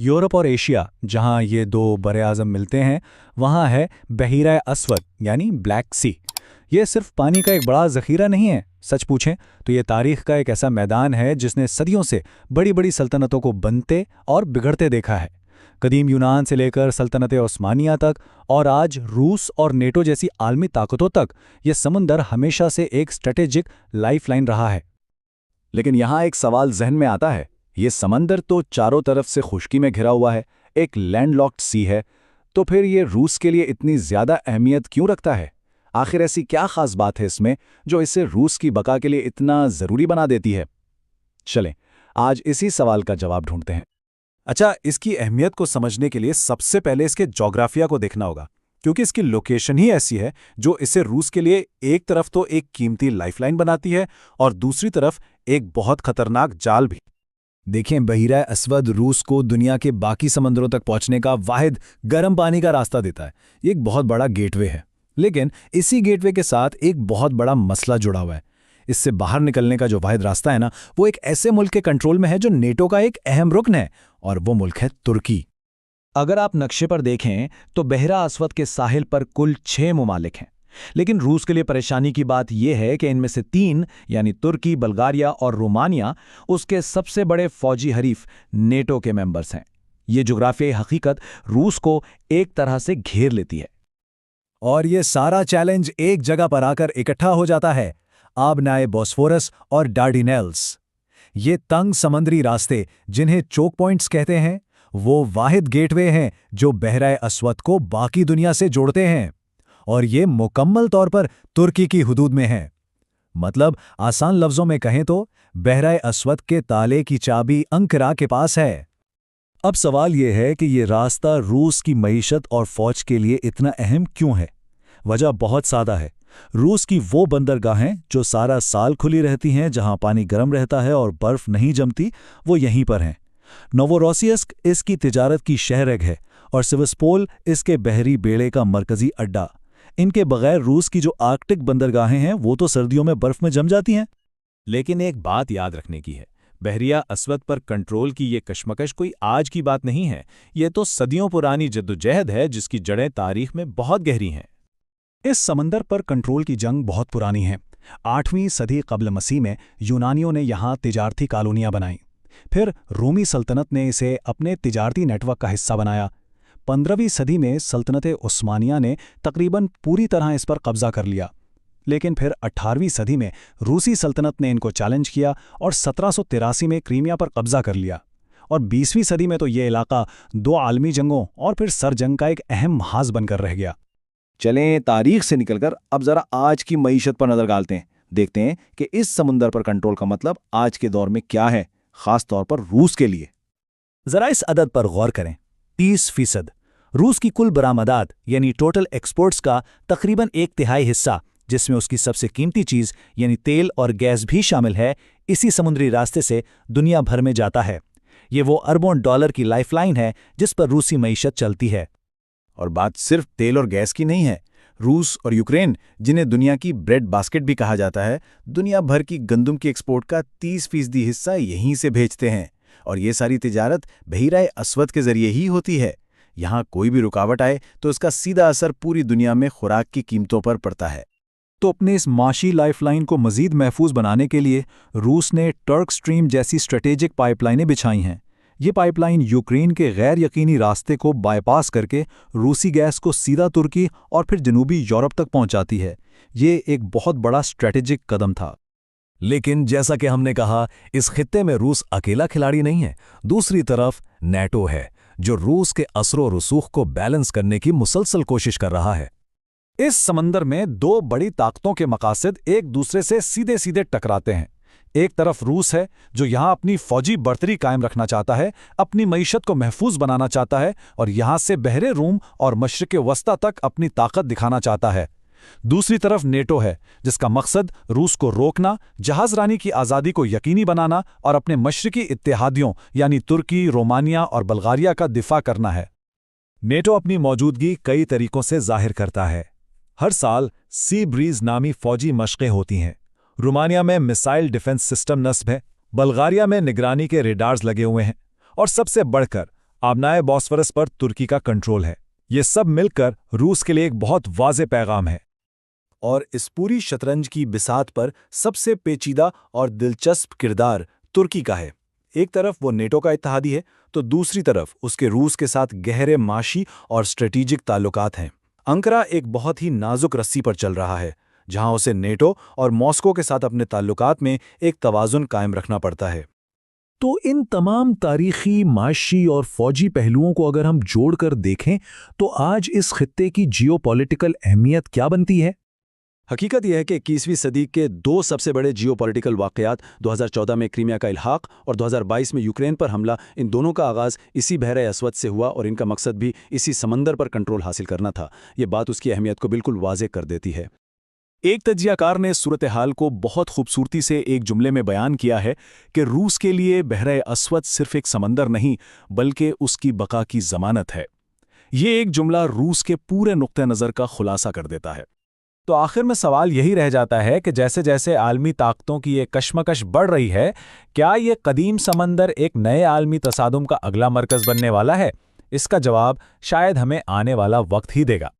Europe और Asia, जहां ये दो बड़े आज़म मिलते हैं, वहां है बहीरा अस्वद यानी ब्लैक सी। ये सिर्फ पानी का एक बड़ा ज़ख़ीरा नहीं है, सच पूछें तो ये तारीख़ का एक ऐसा मैदान है जिसने सदियों से बड़ी बड़ी सल्तनतों को बनते और बिगड़ते देखा है। कदीम यूनान से लेकर सल्तनत ओस्मानिया तक और आज रूस और नेटो जैसी आलमी ताकतों तक, ये समंदर हमेशा से एक स्ट्रेटेजिक लाइफलाइन रहा है। लेकिन यहाँ एक सवाल जहन में आता है, ये समंदर तो चारों तरफ से खुश्की में घिरा हुआ है, एक लैंडलॉक्ड सी है, तो फिर ये रूस के लिए इतनी ज़्यादा अहमियत क्यों रखता है? आखिर ऐसी क्या खास बात है इसमें जो इसे रूस की बका के लिए इतना ज़रूरी बना देती है? चलें, आज इसी सवाल का जवाब ढूंढते हैं। अच्छा, इसकी अहमियत को समझने के लिए सबसे पहले इसके जोग्राफिया को देखना होगा, क्योंकि इसकी लोकेशन ही ऐसी है जो इसे रूस के लिए एक तरफ तो एक कीमती लाइफलाइन बनाती है और दूसरी तरफ एक बहुत खतरनाक जाल भी। देखें, बहीरा अस्वद रूस को दुनिया के बाकी समंदरों तक पहुंचने का वाहिद गर्म पानी का रास्ता देता है। ये एक बहुत बड़ा गेटवे है, लेकिन इसी गेटवे के साथ एक बहुत बड़ा मसला जुड़ा हुआ है। इससे बाहर निकलने का जो वाहिद रास्ता है ना, वो एक ऐसे मुल्क के कंट्रोल में है जो नेटो का एक अहम रुकन है, और वो मुल्क है तुर्की। अगर आप नक्शे पर देखें तो बहरा अस्वद के साहिल पर कुल 6 ममालिक हैं, लेकिन रूस के लिए परेशानी की बात यह है कि इनमें से 3 यानी तुर्की, बुल्गारिया और रोमानिया उसके सबसे बड़े फौजी हरीफ नेटो के मेंबर्स हैं। ये जुग्राफियाई हकीकत रूस को एक तरह से घेर लेती है। और ये सारा चैलेंज एक जगह पर आकर इकट्ठा हो जाता है, आबनाए बॉस्फोरस और डार्डिनेल्स। ये तंग समंदरी रास्ते, जिन्हें चोक पॉइंट्स कहते हैं, वो वाहिद गेटवे हैं जो बहरा अस्वद को बाकी दुनिया से जोड़ते हैं, और ये मुकम्मल तौर पर तुर्की की हुदूद में हैं। मतलब आसान लफ्ज़ों में कहें तो बहरा अस्वद के ताले की चाबी अंकारा के पास है। अब सवाल यह है कि ये रास्ता रूस की मईशत और फौज के लिए इतना अहम क्यों है? वजह बहुत सादा है। रूस की वो बंदरगाहें जो सारा साल खुली रहती हैं, जहां पानी गर्म रहता है और बर्फ नहीं जमती, वो यहीं पर हैं। नोवोरोसियस्क इसकी तिजारत की शहरग है और सिवस्पोल इसके बहरी बेड़े का मरकजी अड्डा। इनके बगैर रूस की जो आर्कटिक बंदरगाहें हैं वो तो सर्दियों में बर्फ में जम जाती हैं। लेकिन एक बात याद रखने की है, बहरिया अस्वद पर कंट्रोल की ये कशमकश कोई आज की बात नहीं है। ये तो सदियों पुरानी जद्दोजहद है जिसकी जड़ें तारीख में बहुत गहरी हैं। इस समंदर पर कंट्रोल की जंग बहुत पुरानी है। 8वीं सदी कब्ल मसीह में यूनानियों ने यहाँ तिजारती कॉलोनियाँ बनाईं। फिर रोमी सल्तनत ने इसे अपने तिजारती नेटवर्क का हिस्सा बनाया। 15वीं सदी में सल्तनत उस्मानिया ने तकरीबन पूरी तरह इस पर कब्जा कर लिया। लेकिन फिर 18वीं सदी में रूसी सल्तनत ने इनको चैलेंज किया और 1783 में क्रीमिया पर कब्जा कर लिया। और 20वीं सदी में तो ये इलाका 2 आलमी जंगों और फिर सर जंग का एक अहम महाज बनकर रह गया। चलें, तारीख से निकलकर अब जरा आज की मईशत पर नजर डालते हैं। देखते हैं कि इस समुंदर पर कंट्रोल का मतलब आज के दौर में क्या है, खास तौर पर रूस के लिए। जरा इस अदद पर गौर करें, 30%। रूस की कुल बरामदात यानी टोटल एक्सपोर्ट्स का तकरीबन 1/3 हिस्सा, जिसमें उसकी सबसे कीमती चीज यानी तेल और गैस भी शामिल है, इसी समुद्री रास्ते से दुनिया भर में जाता है। ये वो अरबों डॉलर की लाइफलाइन है जिस पर रूसी मईशत चलती है। और बात सिर्फ तेल और गैस की नहीं है। रूस और यूक्रेन, जिन्हें दुनिया की ब्रेड बास्केट भी कहा जाता है, दुनिया भर की गंदम की एक्सपोर्ट का 30% हिस्सा यहीं से भेजते हैं। और ये सारी तिजारत बहीरा अस्वद के जरिए ही होती है। यहाँ कोई भी रुकावट आए तो इसका सीधा असर पूरी दुनिया में खुराक की कीमतों पर पड़ता है। तो अपने इस माशी लाइफलाइन को मजीद महफूज बनाने के लिए रूस ने टर्क स्ट्रीम जैसी स्ट्रेटेजिक पाइपलाइनें बिछाई हैं। ये पाइपलाइन यूक्रेन के गैर यकीनी रास्ते को बाईपास करके रूसी गैस को सीधा तुर्की और फिर जनूबी यूरोप तक पहुंचाती है। ये एक बहुत बड़ा स्ट्रेटेजिक कदम था। लेकिन जैसा कि हमने कहा, इस खित्ते में रूस अकेला खिलाड़ी नहीं है। दूसरी तरफ नेटो है, जो रूस के असरो रसूख को बैलेंस करने की मुसलसल कोशिश कर रहा है। इस समंदर में 2 बड़ी ताकतों के मकासद एक दूसरे से सीधे सीधे टकराते हैं। एक तरफ रूस है जो यहाँ अपनी फौजी बढ़तरी कायम रखना चाहता है, अपनी मईशत को महफूज बनाना चाहता है और यहाँ से बहरे रूम और मशरिक़ वस्ता तक अपनी ताकत दिखाना चाहता है। दूसरी तरफ नेटो है जिसका मकसद रूस को रोकना, जहाज़रानी की आज़ादी को यकीनी बनाना और अपने मशरिकी इत्तेहादियों यानी तुर्की, रोमानिया और बुल्गारिया का दिफा करना है। नेटो अपनी मौजूदगी कई तरीकों से जाहिर करता है। हर साल सी ब्रीज नामी फौजी मशक़ें होती हैं। रोमानिया में मिसाइल डिफेंस सिस्टम नस्ब है, बुल्गारिया में निगरानी के रेडार्स लगे हुए हैं, और सबसे बढ़कर आबनाए बॉस्फोरस पर तुर्की का कंट्रोल है। ये सब मिलकर रूस के लिए एक बहुत वाज़ेह पैगाम है। और इस पूरी शतरंज की बिसात पर सबसे पेचीदा और दिलचस्प किरदार तुर्की का है। एक तरफ वो नेटो का इत्तेहादी है, तो दूसरी तरफ उसके रूस के साथ गहरे माशी और स्ट्रेटेजिक ताल्लुकात हैं। अंकारा एक बहुत ही नाजुक रस्सी पर चल रहा है, जहां उसे नेटो और मॉस्को के साथ अपने ताल्लुकात में एक तवाज़ुन कायम रखना पड़ता है। तो इन तमाम तारीखी, माशी और फौजी पहलुओं को अगर हम जोड़कर देखें तो आज इस खित्ते की जियोपॉलिटिकल अहमियत क्या बनती है? हकीकत यह है कि 21वीं सदी के दो सबसे बड़े जियोपॉलिटिकल वाक़यात 2014 में क्रीमिया का इल्हाक और 2022 में यूक्रेन पर हमला, इन दोनों का आगाज़ इसी बहरे अस्वद से हुआ और इनका मकसद भी इसी समंदर पर कंट्रोल हासिल करना था। ये बात उसकी अहमियत को बिल्कुल वाज़ेह कर देती है। एक तज्जियाकार ने सूरत हाल को बहुत खूबसूरती से एक जुमले में बयान किया है कि रूस के लिए बहरे अस्वद सिर्फ एक समंदर नहीं बल्कि उसकी बका की ज़मानत है। ये एक जुमला रूस के पूरे नुक्ते नज़र का खुलासा कर देता है। तो आखिर में सवाल यही रह जाता है कि जैसे जैसे आलमी ताकतों की ये कशमकश बढ़ रही है, क्या ये कदीम समंदर एक नए आलमी तसादुम का अगला मरकज़ बनने वाला है? इसका जवाब शायद हमें आने वाला वक्त ही देगा।